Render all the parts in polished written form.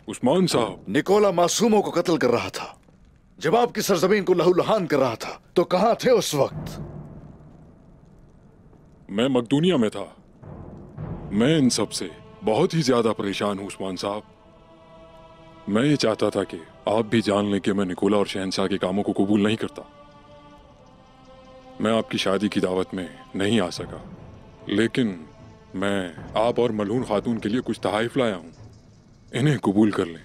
उस्मान साहब, निकोला मासूमों को कत्ल कर रहा था। जब आपकी सरजमीन को लहूलुहान कर रहा था तो कहां थे उस वक्त? मैं मकदूनिया में था। मैं इन सब से बहुत ही ज्यादा परेशान हूं उस्मान साहब। मैं ये चाहता था कि आप भी जान लें कि मैं निकोला और शहंशाह के कामों को कबूल नहीं करता। मैं आपकी शादी की दावत में नहीं आ सका, लेकिन मैं आप और मलहून खातून के लिए कुछ तहाइफ लाया हूं। इन्हें कबूल कर लें।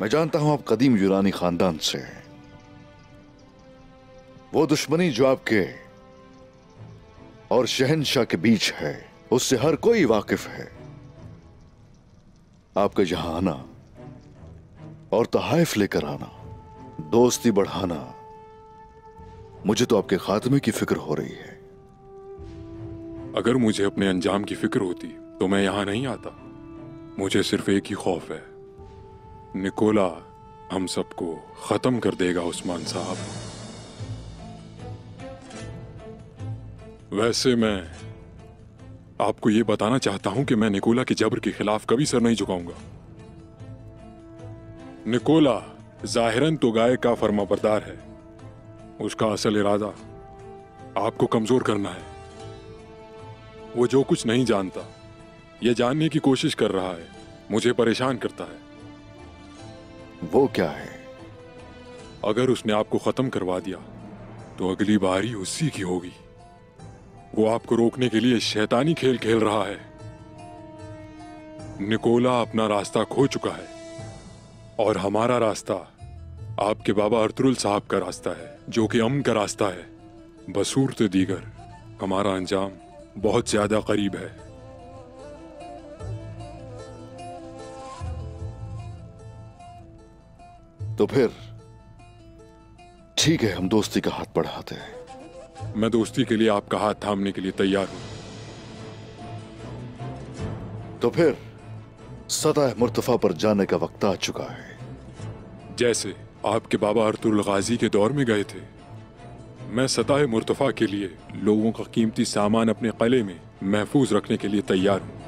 मैं जानता हूं आप कदीम यूनानी खानदान से हैं। वो दुश्मनी जो आपके और शहंशाह के बीच है, उससे हर कोई वाकिफ है। आपका यहां आना और तहाइफ लेकर आना, दोस्ती बढ़ाना, मुझे तो आपके खात्मे की फिक्र हो रही है। अगर मुझे अपने अंजाम की फिक्र होती तो मैं यहां नहीं आता। मुझे सिर्फ एक ही खौफ है, निकोला हम सबको खत्म कर देगा उस्मान साहब। वैसे मैं आपको यह बताना चाहता हूं कि मैं निकोला के जबर के खिलाफ कभी सर नहीं झुकाऊंगा। निकोला जाहिरन तो गाय का फर्माबरदार है। उसका असल इरादा आपको कमजोर करना है। वो जो कुछ नहीं जानता, यह जानने की कोशिश कर रहा है, मुझे परेशान करता है। वो क्या है? अगर उसने आपको खत्म करवा दिया तो अगली बारी उसी की होगी। वो आपको रोकने के लिए शैतानी खेल खेल रहा है। निकोला अपना रास्ता खो चुका है और हमारा रास्ता आपके बाबा अर्तुगरुल साहब का रास्ता है, जो कि अमन का रास्ता है। बसूरत दीगर हमारा अंजाम बहुत ज्यादा करीब है। तो फिर ठीक है, हम दोस्ती का हाथ बढ़ाते हैं। मैं दोस्ती के लिए आपका हाथ थामने के लिए तैयार हूं। तो फिर सतह मुर्तफा पर जाने का वक्त आ चुका है। जैसे आपके बाबा अर्तुगरुल गाजी के दौर में गए थे, मैं सतह मुर्तफा के लिए लोगों का कीमती सामान अपने किले में महफूज रखने के लिए तैयार हूं।